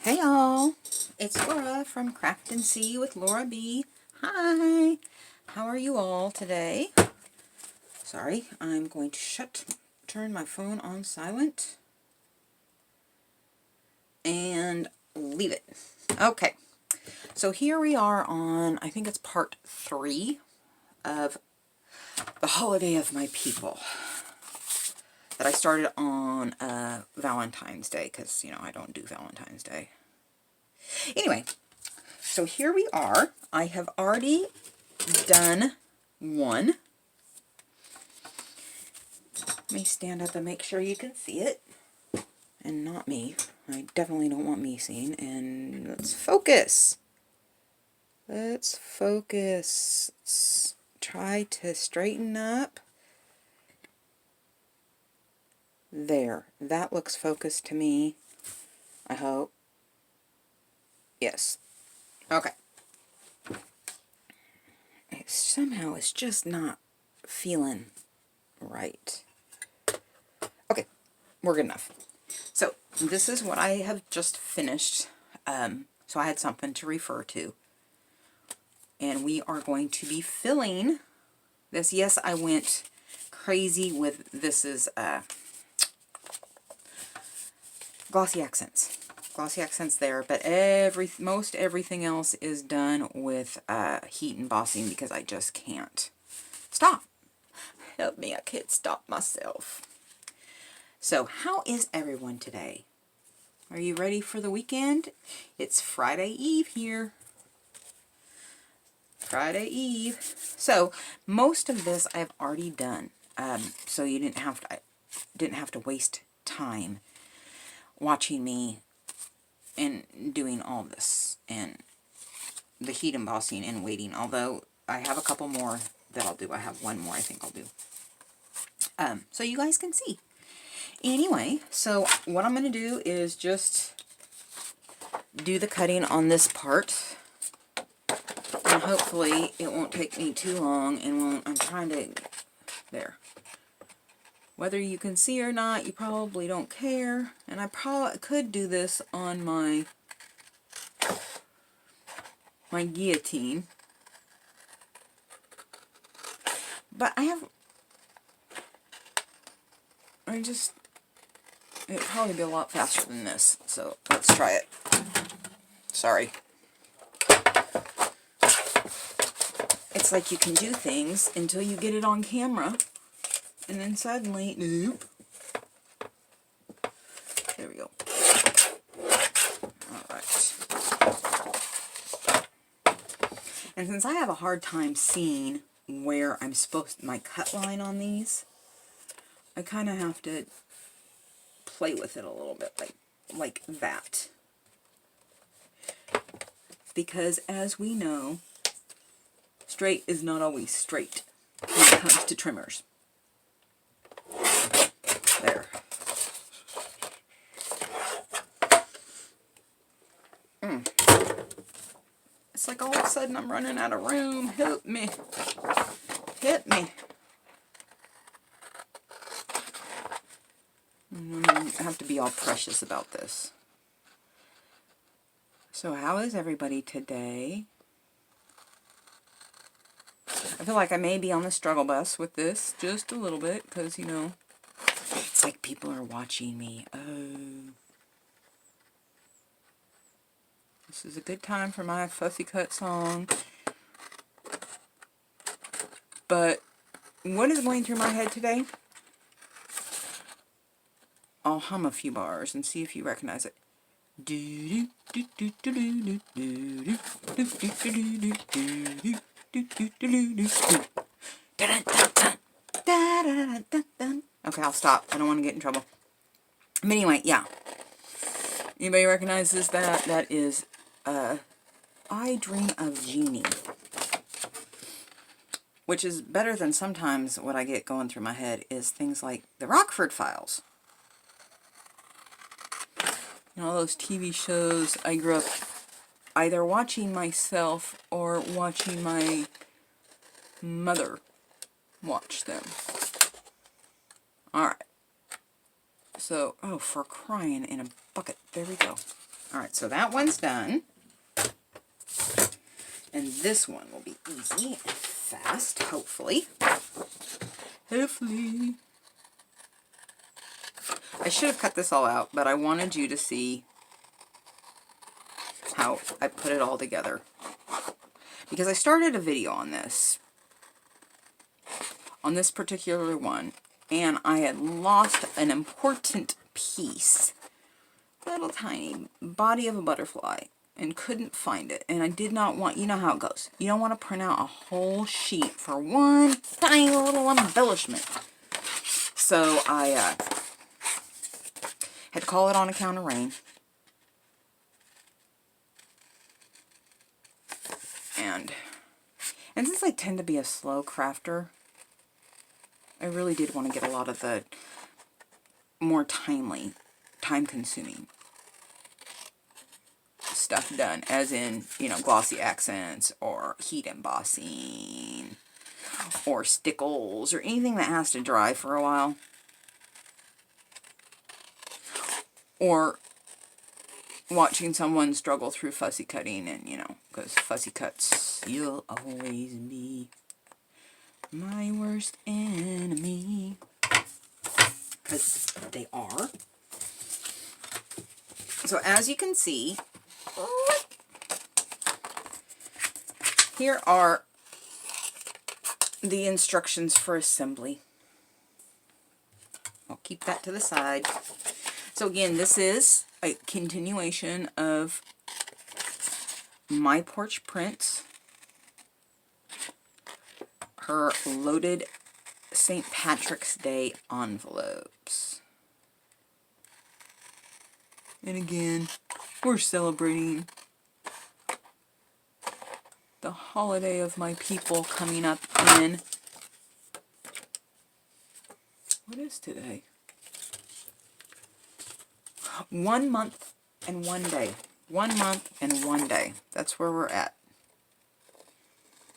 Hey y'all, it's Laura from Craft and See with Laura B. Hi, how are you all today? Sorry, I'm going to turn my phone on silent and leave it. Okay, so here we are on, I think it's part 3 of the Holiday of My People that I started on Valentine's Day, because, I don't do Valentine's Day. Anyway, so here we are. I have already done one. Let me stand up and make sure you can see it. And not me. I definitely don't want me seen. And let's focus. Let's focus. Let's try to straighten up. There. That looks focused to me. I hope. Yes. Okay. Somehow it's just not feeling right. Okay. We're good enough. So, this is what I have just finished. So I had something to refer to. And we are going to be filling this. Yes, I went crazy with this is glossy accents. Glossy accents there, but most everything else is done with heat embossing because I just can't stop. Help me, I can't stop myself. So, how is everyone today? Are you ready for the weekend? It's Friday Eve here. Friday Eve. So, most of this I've already done. So you didn't have to waste time watching me and doing all this and the heat embossing and waiting. Although I have a couple more that I'll do. I have one more I think I'll do. So you guys can see. Anyway, so what I'm going to do is just do the cutting on this part. And hopefully it won't take me too long and I'm trying to, there. Whether you can see or not, you probably don't care. And I probably could do this on my guillotine. But it'd probably be a lot faster than this. So let's try it. Sorry. It's like you can do things until you get it on camera. And then suddenly, nope. There we go. Alright. And since I have a hard time seeing where I'm my cut line on these, I kind of have to play with it a little bit, like that. Because as we know, straight is not always straight when it comes to trimmers. There. It's like all of a sudden I'm running out of room. Help me. Hit me. I have to be all precious about this. So how is everybody today? I feel like I may be on the struggle bus with this just a little bit because, it's like people are watching me. Oh. This is a good time for my fussy cut song. But what is going through my head today? I'll hum a few bars and see if you recognize it. Okay, I'll stop. I don't want to get in trouble. But anyway, yeah. Anybody recognizes that? That is I Dream of Jeannie. Which is better than sometimes what I get going through my head is things like the Rockford Files. All those TV shows I grew up either watching myself or watching my mother watch them. Alright. So, oh, for crying in a bucket. There we go. Alright, so that one's done. And this one will be easy and fast, hopefully. Hopefully. I should have cut this all out, but I wanted you to see how I put it all together. Because I started a video on this particular one, and I had lost an important piece. Little tiny body of a butterfly, and couldn't find it. And I did not want, you know how it goes. You don't want to print out a whole sheet for one tiny little embellishment. So I had to call it on account of rain. And since I tend to be a slow crafter, I really did want to get a lot of the more time-consuming stuff done, as in, you know, glossy accents, or heat embossing, or stickles, or anything that has to dry for a while. Or watching someone struggle through fussy cutting, and, you know, because fussy cuts, you'll always be my worst enemy. Because they are. So as you can see, here are the instructions for assembly. I'll keep that to the side. So again, this is a continuation of My Porch Prints, her loaded St. Patrick's Day envelopes. And again, we're celebrating the holiday of my people coming up in, what is today? 1 month and 1 day. 1 month and 1 day. That's where we're at.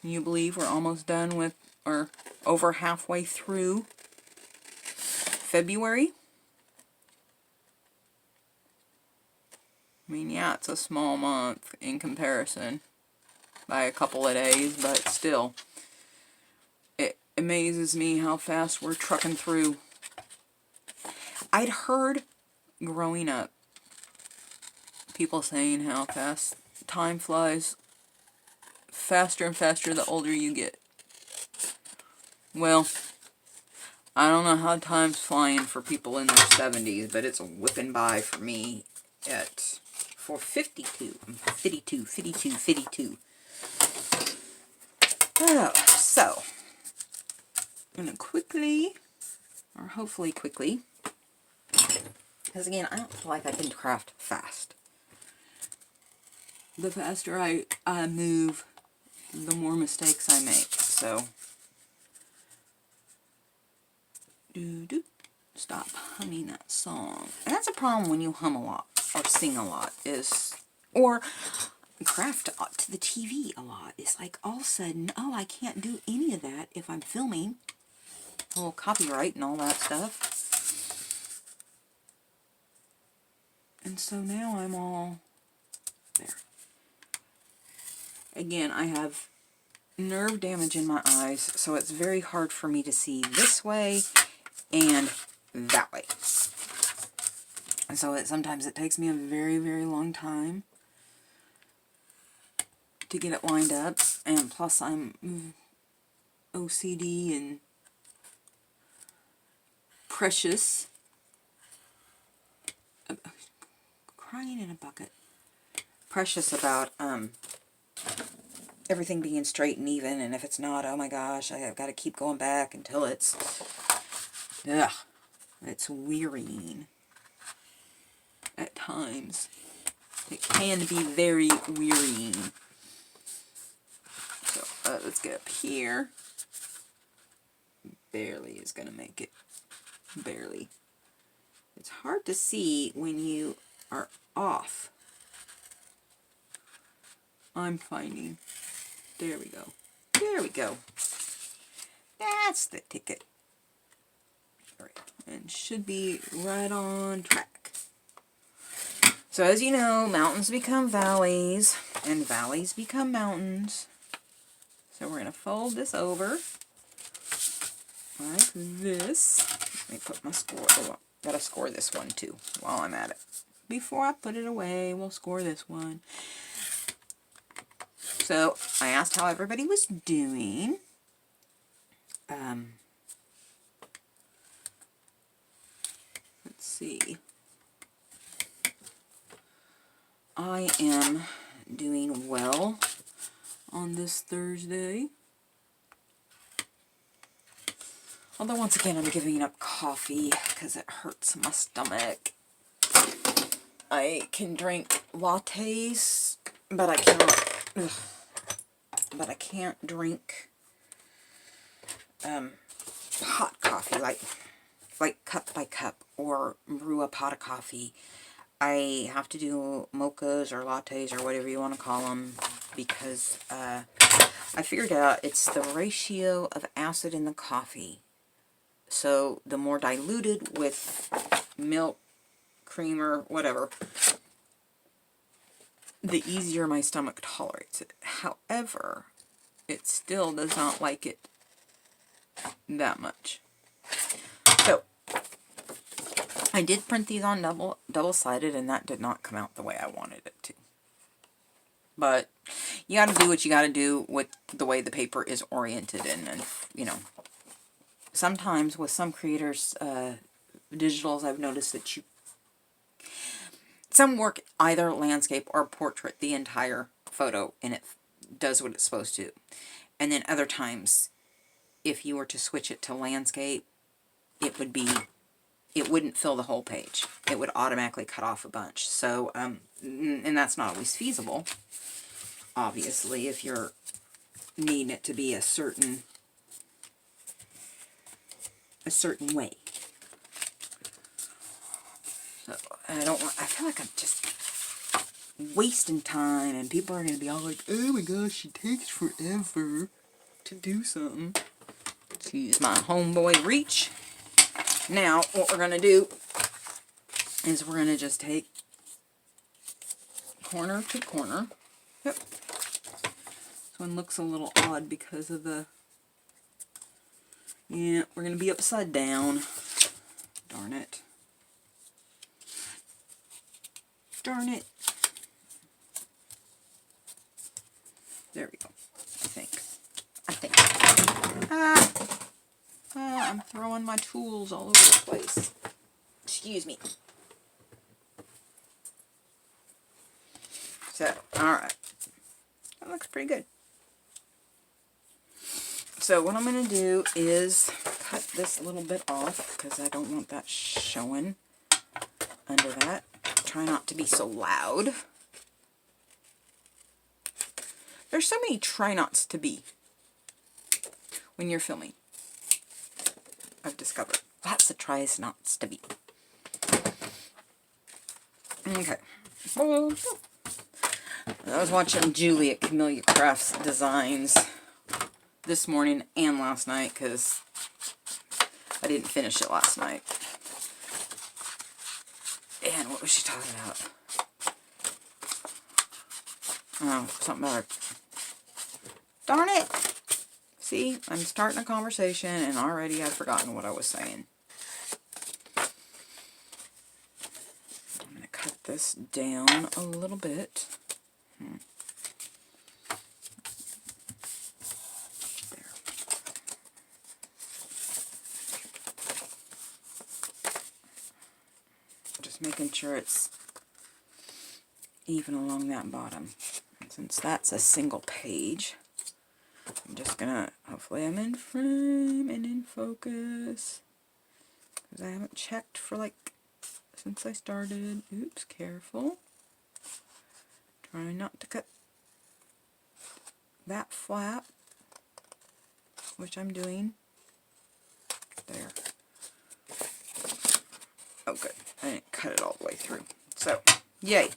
Can you believe we're almost done with, or over halfway through February? I mean, yeah, it's a small month in comparison by a couple of days, but still, it amazes me how fast we're trucking through. I'd heard growing up people saying how fast time flies, faster and faster the older you get. Well, I don't know how time's flying for people in their 70s, but it's whipping by for me at 4:52. I'm 52. Oh, so, I'm going to quickly, or hopefully quickly, because again, I don't feel like I can craft fast. The faster I move, the more mistakes I make. So, stop humming that song. And that's a problem when you hum a lot, or sing a lot, or craft to the TV a lot. It's like all of a sudden, oh, I can't do any of that if I'm filming. A little copyright and all that stuff. And so now I'm all there. Again, I have nerve damage in my eyes, so it's very hard for me to see this way and that way. And so sometimes it takes me a very, very long time to get it lined up, and plus I'm OCD and precious. Crying in a bucket. Precious about everything being straight and even, and if it's not, oh my gosh, I've got to keep going back until it's, it's wearying at times. It can be very wearying. So let's get up here. Barely is going to make it. Barely. It's hard to see when you are off. I'm finding. There we go. There we go. That's the ticket. All right. And should be right on track. So as you know, mountains become valleys, and valleys become mountains. So we're going to fold this over like this. Let me put my score. Oh, gotta score this one too while I'm at it. Before I put it away, we'll score this one. So I asked how everybody was doing. Let's see. I am doing well on this Thursday. Although once again I'm giving up coffee because it hurts my stomach. I can drink lattes, but I cannot. But I can't drink hot coffee, like cup by cup, or brew a pot of coffee. I have to do mochas or lattes or whatever you want to call them, because I figured out it's the ratio of acid in the coffee. So the more diluted with milk, cream, or whatever, the easier my stomach tolerates it. However, it still does not like it that much. So I did print these on double-sided, and that did not come out the way I wanted it to. But you got to do what you got to do with the way the paper is oriented, and you know, sometimes with some creators, digitals, I've noticed that some work either landscape or portrait the entire photo, and it does what it's supposed to. And then other times, if you were to switch it to landscape, it wouldn't fill the whole page. It would automatically cut off a bunch. So, and that's not always feasible, obviously, if you're needing it to be a certain way. So, I feel like I'm just wasting time, and people are going to be all like, oh my gosh, she takes forever to do something. Let's use my homeboy reach. Now, what we're going to do is we're going to just take corner to corner. Yep. This one looks a little odd because of the... Yeah, we're going to be upside down. Darn it. Darn it. There we go. I think. I'm throwing my tools all over the place. Excuse me. So, alright. That looks pretty good. So what I'm going to do is cut this little bit off, because I don't want that showing under that. Try not to be so loud. There's so many try nots to be when you're filming, I've discovered. Lots of tries nots to be. Okay. I was watching Julie at Camellia Crafts Designs this morning and last night, because I didn't finish it last night. And what was she talking about? Oh, something about her. Darn it! See, I'm starting a conversation and already I've forgotten what I was saying. I'm going to cut this down a little bit. There. Just making sure it's even along that bottom. And since that's a single page, I'm just gonna, hopefully I'm in frame and in focus, because I haven't checked for like, since I started. Oops, careful. Trying not to cut that flap, which I'm doing. There. Oh good, I didn't cut it all the way through. So, yay.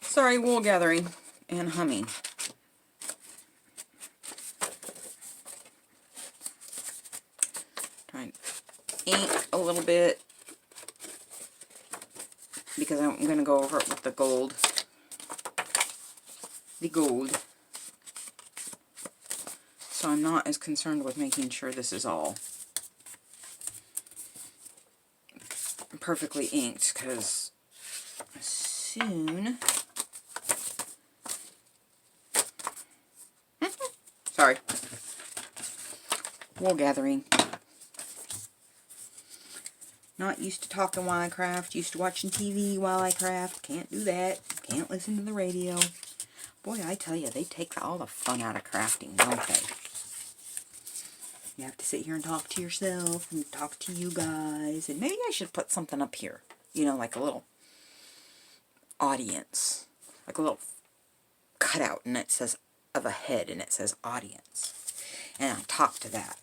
Sorry, wool gathering and humming. Trying to ink a little bit because I'm going to go over it with the gold. So I'm not as concerned with making sure this is all perfectly inked, because soon... Sorry. Wool gathering. Not used to talking while I craft, used to watching TV while I craft. Can't do that. Can't listen to the radio. Boy, I tell you, they take all the fun out of crafting, don't they? You have to sit here and talk to yourself and talk to you guys. And maybe I should put something up here. You know, like a little audience. Like a little cutout, and it says, of a head, and it says audience. And I talk to that.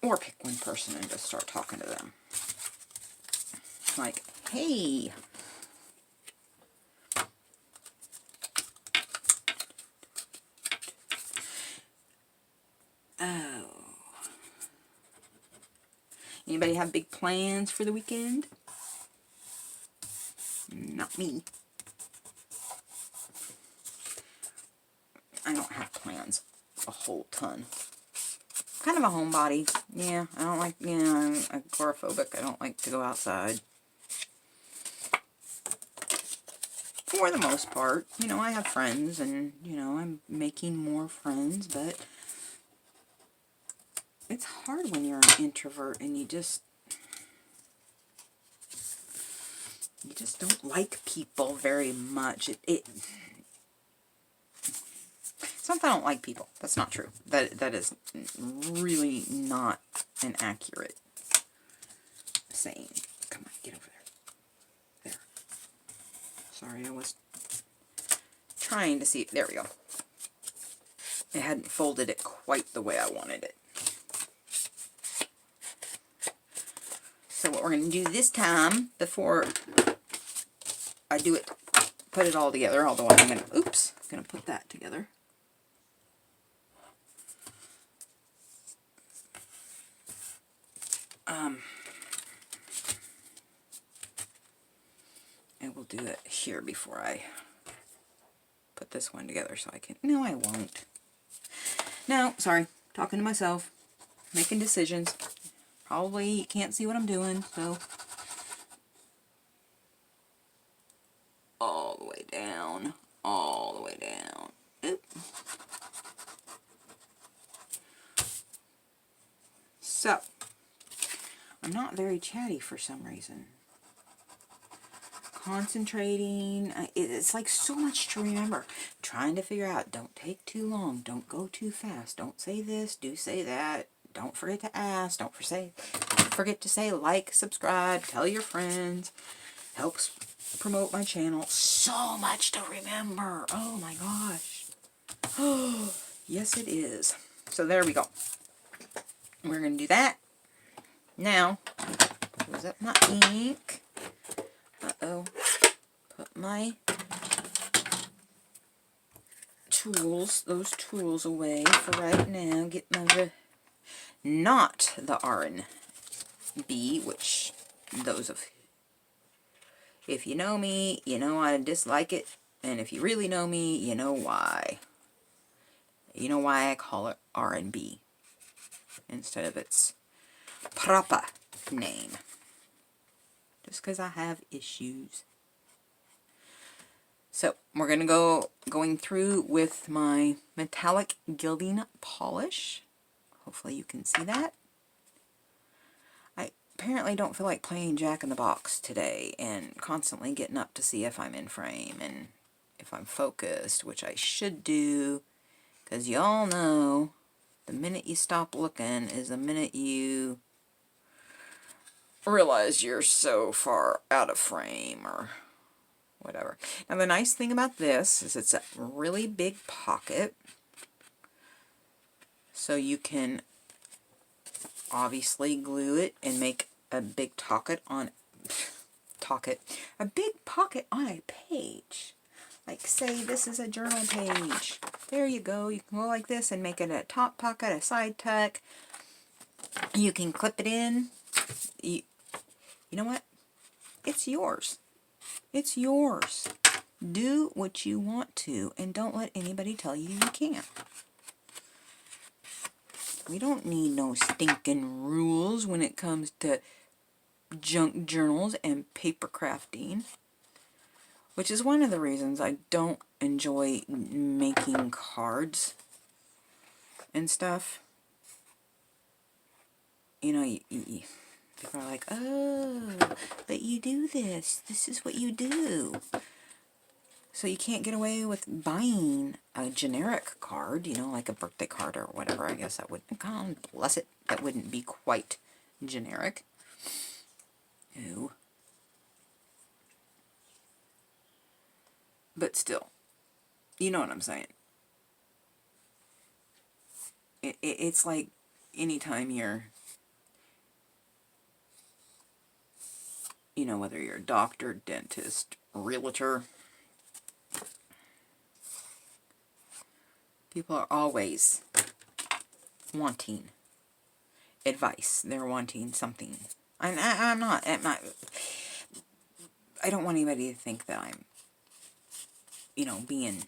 Or pick one person and just start talking to them. Like, hey. Oh. Anybody have big plans for the weekend? Not me. I don't have plans a whole ton. Kind of a homebody. Yeah, I don't like, I'm agoraphobic. I don't like to go outside. For the most part. You know, I have friends and, you know, I'm making more friends, but it's hard when you're an introvert and you just don't like people very much. It's not that I don't like people. That's not true. That is really not an accurate saying. Come on, get over there. There. Sorry, I was trying to see. There we go. I hadn't folded it quite the way I wanted it. So what we're going to do this time, before I do it, put it all together, although I'm going to, oops, going to put that together. I will do it here before I put this one together so I can, no I won't. No, sorry, talking to myself, making decisions. Probably you can't see what I'm doing, so. All the way down, all the way down. Oop. So, I'm not very chatty for some reason. Concentrating, it's like so much to remember. Trying to figure out, don't take too long, don't go too fast, don't say this, do say that, don't forget to ask, don't forget to say like, subscribe, tell your friends, helps promote my channel. So much to remember, oh my gosh. Oh, yes it is. So there we go. We're going to do that. Now, close up my ink. Uh-oh. Put my tools, those tools away for right now. Get my, not the R&B, which those of, if you know me, you know I dislike it. And if you really know me, you know why. You know why I call it R&B instead of its proper name. Just because I have issues. So, we're going to going through with my metallic gilding polish. Hopefully you can see that. I apparently don't feel like playing Jack-in-the-Box today and constantly getting up to see if I'm in frame and if I'm focused, which I should do, because y'all know the minute you stop looking is the minute you realize you're so far out of frame or whatever. Now the nice thing about this is it's a really big pocket, so you can obviously glue it and make a big pocket on a big pocket on a page. Like say this is a journal page. There you go. You can go like this and make it a top pocket, a side tuck, You can clip it in. You know what? It's yours. It's yours. Do what you want to, and don't let anybody tell you you can't. We don't need no stinking rules when it comes to junk journals and paper crafting, which is one of the reasons I don't enjoy making cards and stuff. You know, people are like, oh, but you do this. This is what you do. So you can't get away with buying a generic card, you know, like a birthday card or whatever. I guess that wouldn't, God bless it, that wouldn't be quite generic. No. But still, you know what I'm saying. It's like anytime you're, you know, whether you're a doctor, dentist, realtor, people are always wanting advice. They're wanting something. I'm not, I don't want anybody to think that I'm, you know, being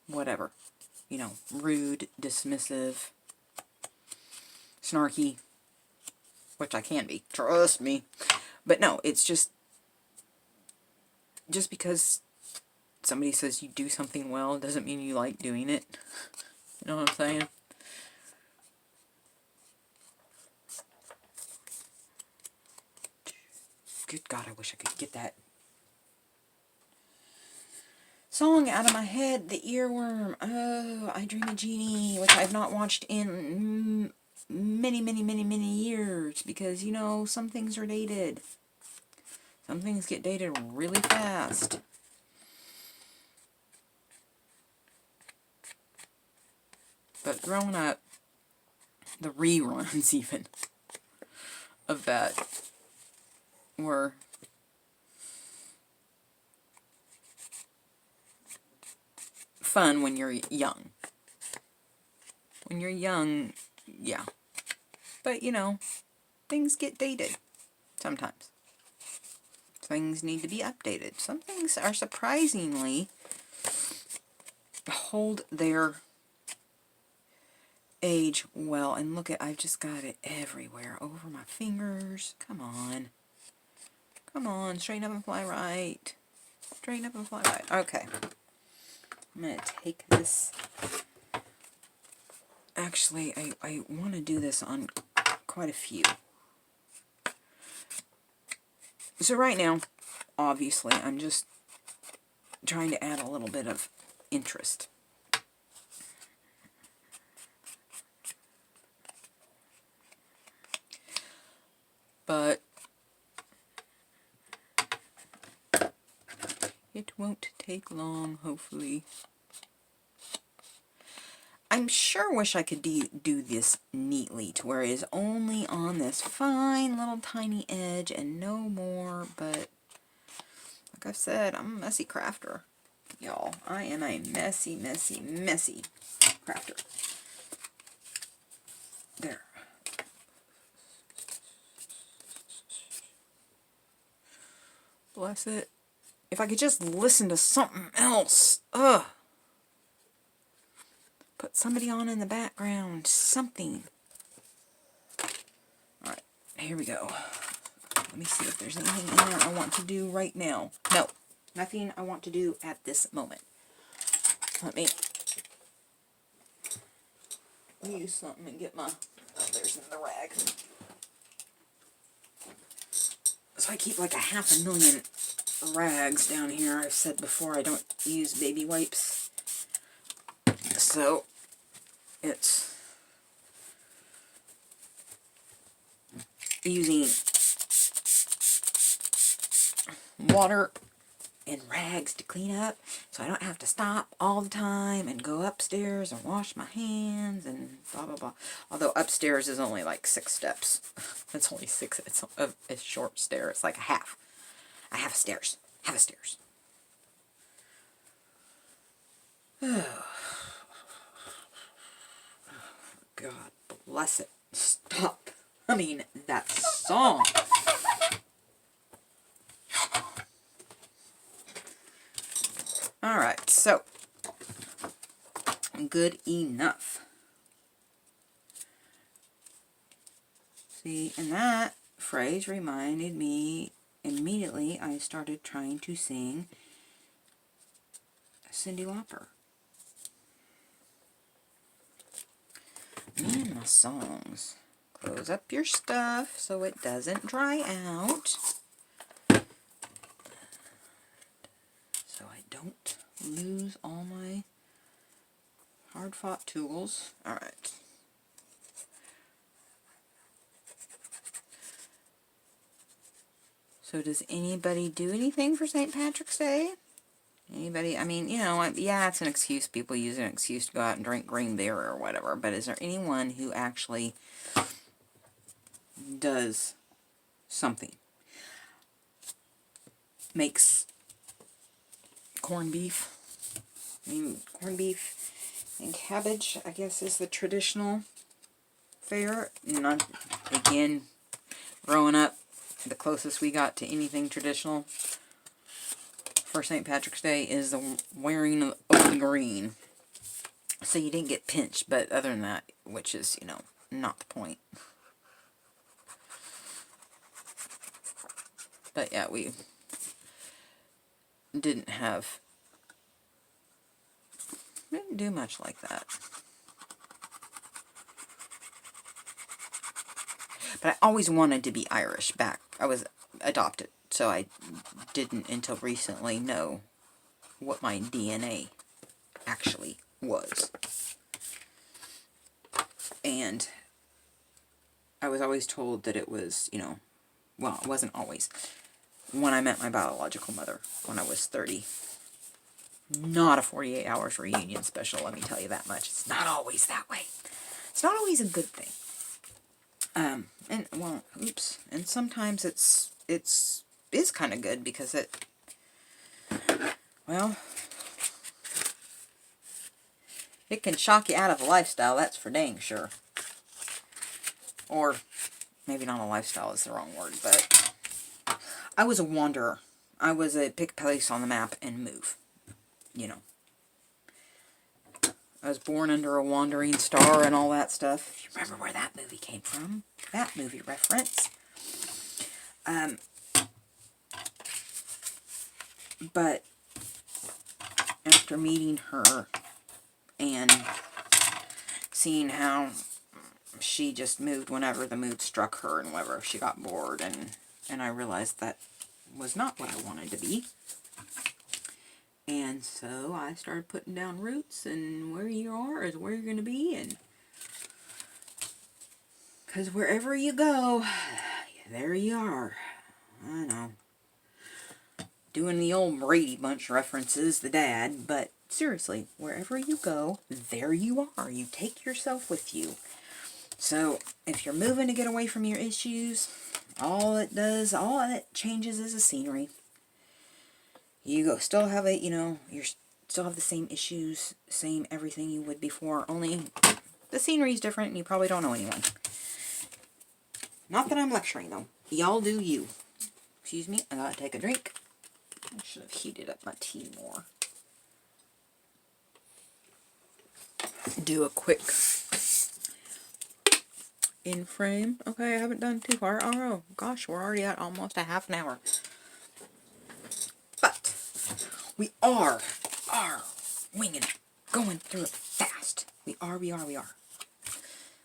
whatever, you know, rude, dismissive, snarky, which I can be, trust me. But no, it's just because somebody says you do something well doesn't mean you like doing it. You know what I'm saying? Good God, I wish I could get that song out of my head, The Earworm. Oh, I Dream a Genie, which I've not watched in many years, because, you know, some things are dated. Some things get dated really fast. But growing up, the reruns even of that were fun when you're young. When you're young, yeah. But, you know, things get dated sometimes. Things need to be updated. Some things are surprisingly hold their age well. And look at, I've just got it everywhere. Over my fingers. Come on. Come on. Straighten up and fly right. Straighten up and fly right. Okay. I'm going to take this. Actually, I want to do this on quite a few. So right now, obviously, I'm just trying to add a little bit of interest. But it won't take long, hopefully. I'm sure wish I could do this neatly to where it is only on this fine little tiny edge and no more, but like I've said, I'm a messy crafter, y'all. I am a messy crafter. There. Bless it. If I could just listen to something else. Ugh. Put somebody on in the background. Something. Alright, here we go. Let me see if there's anything in there I want to do right now. No, nothing I want to do at this moment. Let me use something and get my... Oh, there's the rag. So I keep like 500,000 rags down here. I've said before I don't use baby wipes. So it's using water and rags to clean up, so I don't have to stop all the time and go upstairs and wash my hands and blah blah blah. Although upstairs is only like 6 steps. It's only 6. It's a short stair. It's like a half stairs. Half a stairs. God bless it. Stop. I mean, that song. Alright, so. Good enough. See, and that phrase reminded me, immediately I started trying to sing Cyndi Lauper. Me and my songs. Close up your stuff so it doesn't dry out. So I don't lose all my hard-fought tools. Alright. So does anybody do anything for St. Patrick's Day? Anybody? I mean, you know, yeah, it's an excuse. People use an excuse to go out and drink green beer or whatever. But is there anyone who actually does something? Makes corned beef. I mean, corned beef and cabbage, I guess, is the traditional fare. Not, again, growing up, the closest we got to anything traditional for St. Patrick's Day is the wearing of the green. So you didn't get pinched, but other than that, which is, you know, not the point. But yeah, we didn't do much like that. But I always wanted to be Irish back. I was adopted, so I didn't until recently know what my DNA actually was. And I was always told that it was, you know, well, it wasn't always. When I met my biological mother, when I was 30. Not a 48 hours reunion special, let me tell you that much. It's not always that way. It's not always a good thing. And, well, oops. And sometimes it's kind of good because it, well, it can shock you out of a lifestyle, that's for dang sure. Or, maybe not a lifestyle is the wrong word, but I was a wanderer. I was a pick a place on the map and move. You know. I was born under a wandering star and all that stuff. If you remember where that movie came from. That movie reference. But after meeting her and seeing how she just moved whenever the mood struck her and whenever she got bored, and I realized that was not what I wanted to be. And so I started putting down roots, and where you are is where you're going to be, and because wherever you go, there you are. I know. Doing the old Brady Bunch references, the dad, but seriously, wherever you go, there you are. You take yourself with you. So, if you're moving to get away from your issues, all it changes is the scenery. You still have it, you know, you still have the same issues, same everything you would before, only the scenery's different and you probably don't know anyone. Not that I'm lecturing, though. Y'all do you. Excuse me, I gotta take a drink. I should have heated up my tea more. Do a quick in frame. Okay, I haven't done too far. Oh, gosh, we're already at almost a half an hour. But we are winging it, going through it fast. We are.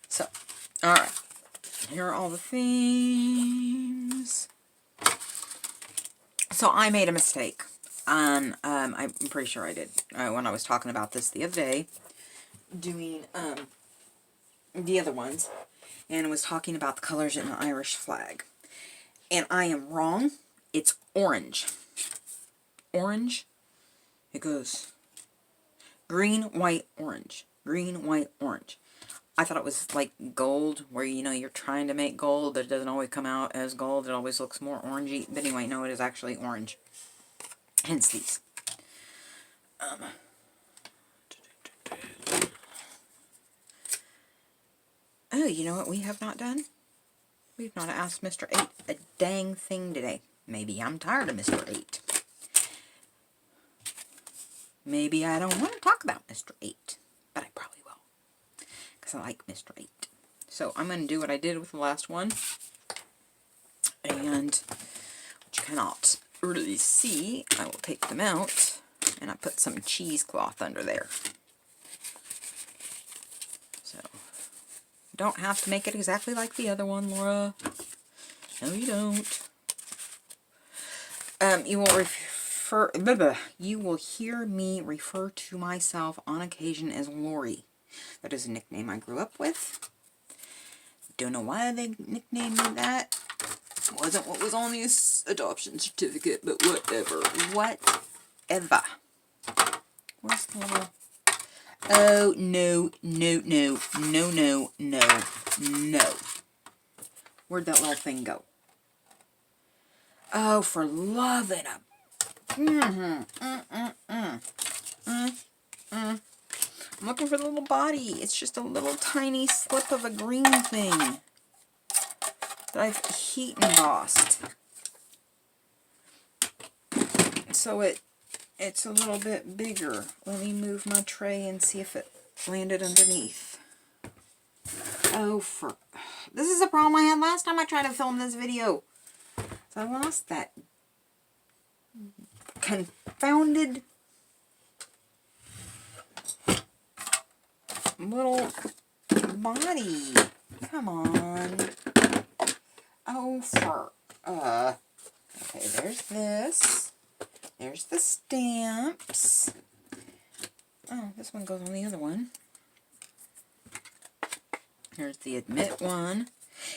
So, alright. Here are all the themes. So I made a mistake. I'm pretty sure I did. When I was talking about this the other day, doing the other ones, and was talking about the colors in the Irish flag. And I am wrong. It's orange. Orange. It goes green, white, orange. Green, white, orange. I thought it was like gold, where, you know, you're trying to make gold, but it doesn't always come out as gold. It always looks more orangey. But anyway, no, it is actually orange. Hence these. Oh, you know what we have not done? We've not asked Mr. 8 a dang thing today. Maybe I'm tired of Mr. 8. Maybe I don't want to talk about Mr. 8. But I probably will. Because I like Mr. 8. So I'm going to do what I did with the last one. And, which you cannot really see, I will take them out. And I put some cheesecloth under there. So, don't have to make it exactly like the other one, Laura. No, you don't. You will hear me refer to myself on occasion as Lori. That is a nickname I grew up with. Don't know why they nicknamed me that. Wasn't what was on the adoption certificate, but whatever. Whatever. Where's the little... Oh, no, no, no, no, no, no, no. Where'd that little thing go? Oh, for loving a... I'm looking for the little body. It's just a little tiny slip of a green thing that I've heat embossed. So it's a little bit bigger. Let me move my tray and see if it landed underneath. Oh, this is a problem I had last time I tried to film this video. So I lost that confounded little body. Come on. Oh, okay, there's this. There's the stamps. Oh, this one goes on the other one. Here's the admit one.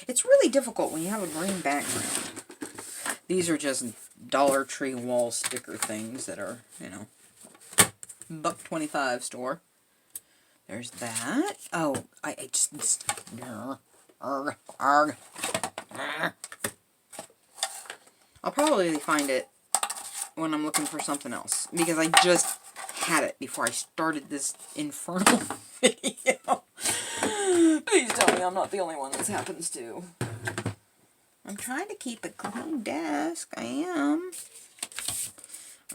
It's really difficult when you have a green background. These are just Dollar Tree wall sticker things that are, you know, $1.25 store. There's that. Oh, I just... I'll probably find it when I'm looking for something else, because I just had it before I started this infernal video. Please tell me I'm not the only one this happens to. I'm trying to keep a clean desk. I am.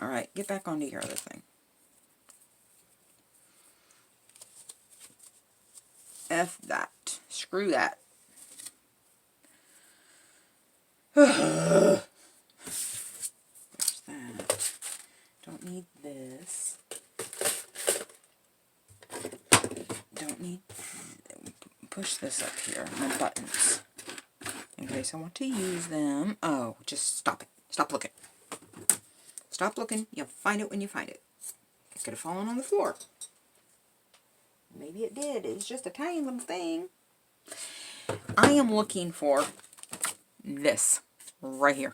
Alright, get back onto your other thing. F that. Screw that. There's that. Don't need this. Don't need... Push this up here. My buttons. In case I want to use them. Oh, just stop it. Stop looking. Stop looking. You'll find it when you find it. It could have fallen on the floor. Maybe it did. It's just a tiny little thing. I am looking for this right here.